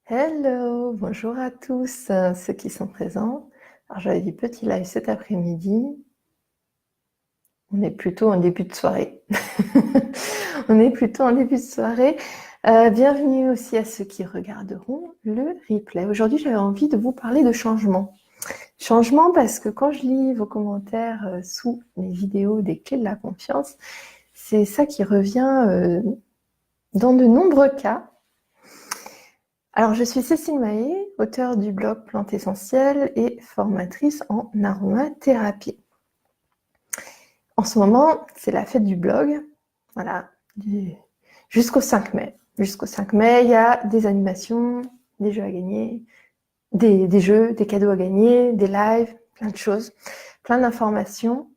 Hello, bonjour à tous ceux qui sont présents. Alors j'avais dit petit live cet après-midi. On est plutôt en début de soirée. On est plutôt en début de soirée. Bienvenue aussi à ceux qui regarderont le replay. Aujourd'hui, j'avais envie de vous parler de changement. Changement parce que quand je lis vos commentaires sous mes vidéos des clés de la confiance, c'est ça qui revient dans de nombreux cas. Alors, je suis Cécile Mahé, auteure du blog Plantes Essentielles et formatrice en aromathérapie. En ce moment, c'est la fête du blog, voilà, jusqu'au 5 mai. Jusqu'au 5 mai, il y a des animations, des jeux à gagner, des jeux, des cadeaux à gagner, des lives, plein de choses, plein d'informations.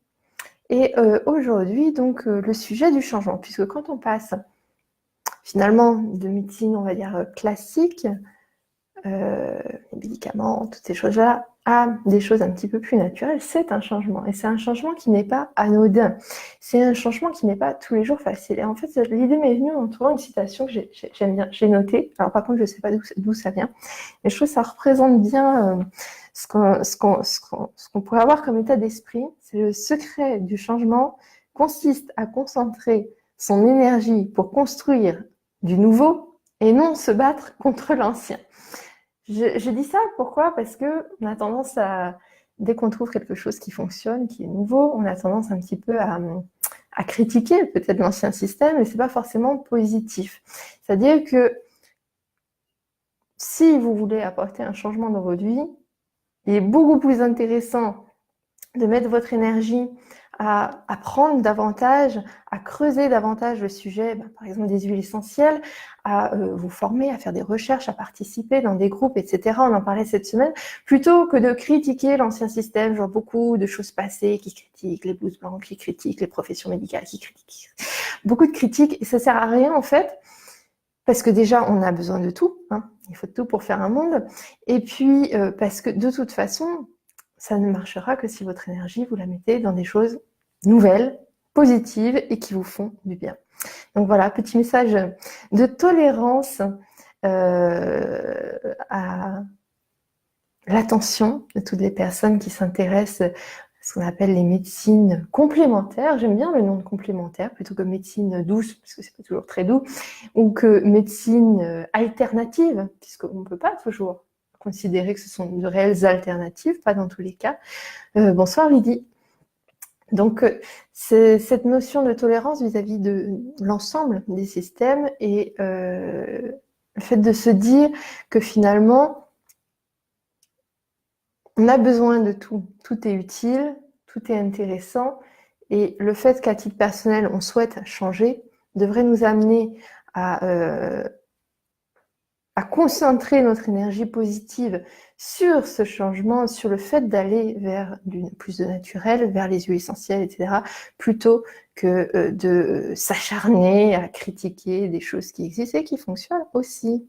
Et aujourd'hui, donc, le sujet du changement, puisque quand on passe finalement de médecine, on va dire, classique, les médicaments, toutes ces choses-là, à des choses un petit peu plus naturelles, c'est un changement. Et c'est un changement qui n'est pas anodin. C'est un changement qui n'est pas tous les jours facile. Et en fait, l'idée m'est venue en trouvant une citation que j'aime bien, j'ai notée. Alors par contre, je ne sais pas d'où ça vient. Mais je trouve que ça représente bien ce qu'on pourrait avoir comme état d'esprit. C'est le secret du changement consiste à concentrer son énergie pour construire du nouveau et non se battre contre l'ancien. Je dis ça pourquoi? Parce que on a tendance à, dès qu'on trouve quelque chose qui fonctionne, qui est nouveau, on a tendance un petit peu à critiquer peut-être l'ancien système, et c'est pas forcément positif. C'est-à-dire que si vous voulez apporter un changement dans votre vie, il est beaucoup plus intéressant de mettre votre énergie à apprendre davantage, à creuser davantage le sujet, par exemple des huiles essentielles, à vous former, à faire des recherches, à participer dans des groupes, etc. On en parlait cette semaine, plutôt que de critiquer l'ancien système. Je vois beaucoup de choses passer qui critiquent les blouses blanches, qui critiquent les professions médicales, qui critiquent beaucoup de critiques, et ça sert à rien en fait, parce que déjà on a besoin de tout, hein. Il faut de tout pour faire un monde, et puis parce que de toute façon, ça ne marchera que si votre énergie, vous la mettez dans des choses nouvelles, positives et qui vous font du bien. Donc voilà, petit message de tolérance à l'attention de toutes les personnes qui s'intéressent à ce qu'on appelle les médecines complémentaires. J'aime bien le nom de complémentaire plutôt que médecine douce, parce que c'est pas toujours très doux, ou que médecine alternative, puisqu'on ne peut pas toujours considérer que ce sont de réelles alternatives, pas dans tous les cas. Bonsoir Lydie. Donc, c'est cette notion de tolérance vis-à-vis de l'ensemble des systèmes et le fait de se dire que finalement, on a besoin de tout. Tout est utile, tout est intéressant, et le fait qu'à titre personnel, on souhaite changer devrait nous amener à concentrer notre énergie positive sur ce changement, sur le fait d'aller vers plus de naturel, vers les huiles essentielles, etc., plutôt que de s'acharner à critiquer des choses qui existent et qui fonctionnent aussi.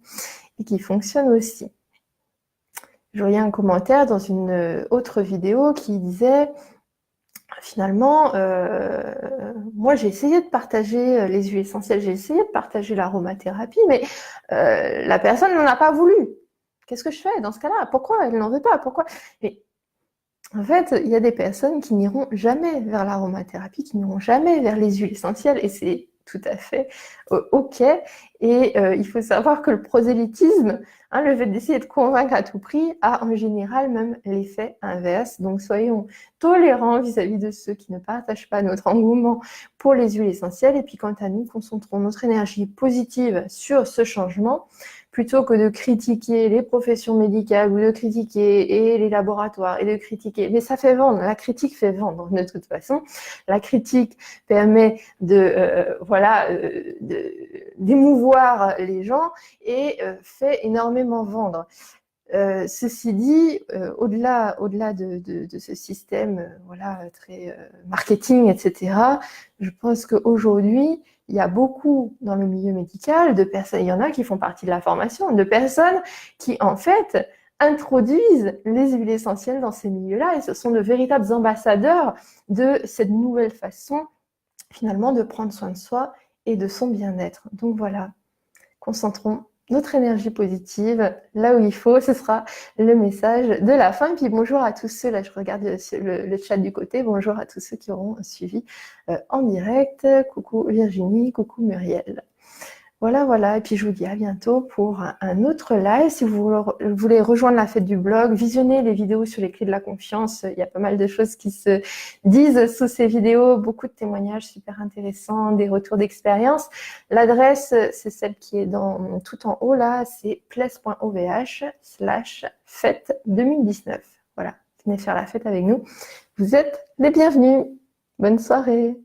Je voyais un commentaire dans une autre vidéo qui disait finalement, moi j'ai essayé de partager les huiles essentielles, j'ai essayé de partager l'aromathérapie, mais la personne n'en a pas voulu. Qu'est-ce que je fais dans ce cas-là? Pourquoi elle n'en veut pas? Pourquoi? Et en fait, il y a des personnes qui n'iront jamais vers l'aromathérapie, qui n'iront jamais vers les huiles essentielles, et c'est tout à fait OK. Et il faut savoir que le prosélytisme, hein, le fait d'essayer de convaincre à tout prix, a en général même l'effet inverse. Donc soyons tolérants vis-à-vis de ceux qui ne partagent pas notre engouement pour les huiles essentielles. Et puis quant à nous, concentrons notre énergie positive sur ce changement, plutôt que de critiquer les professions médicales ou de critiquer les laboratoires et de critiquer. Mais ça fait vendre, la critique fait vendre de toute façon. La critique permet d'émouvoir les gens et fait énormément vendre. Ceci dit, au-delà de ce système très marketing, etc., je pense qu'aujourd'hui, il y a beaucoup dans le milieu médical de personnes, il y en a qui font partie de la formation, de personnes qui en fait introduisent les huiles essentielles dans ces milieux-là, et ce sont de véritables ambassadeurs de cette nouvelle façon finalement de prendre soin de soi et de son bien-être. Donc voilà, concentrons notre énergie positive là où il faut. Ce sera le message de la fin. Puis bonjour à tous ceux, là je regarde le chat du côté, bonjour à tous ceux qui auront suivi en direct. Coucou Virginie, coucou Muriel. Voilà, voilà. Et puis je vous dis à bientôt pour un autre live. Si vous voulez rejoindre la fête du blog, visionnez les vidéos sur les clés de la confiance. Il y a pas mal de choses qui se disent sous ces vidéos, beaucoup de témoignages super intéressants, des retours d'expérience. L'adresse, c'est celle qui est tout en haut là, c'est place.ovh/fête 2019. Voilà, venez faire la fête avec nous. Vous êtes les bienvenus. Bonne soirée.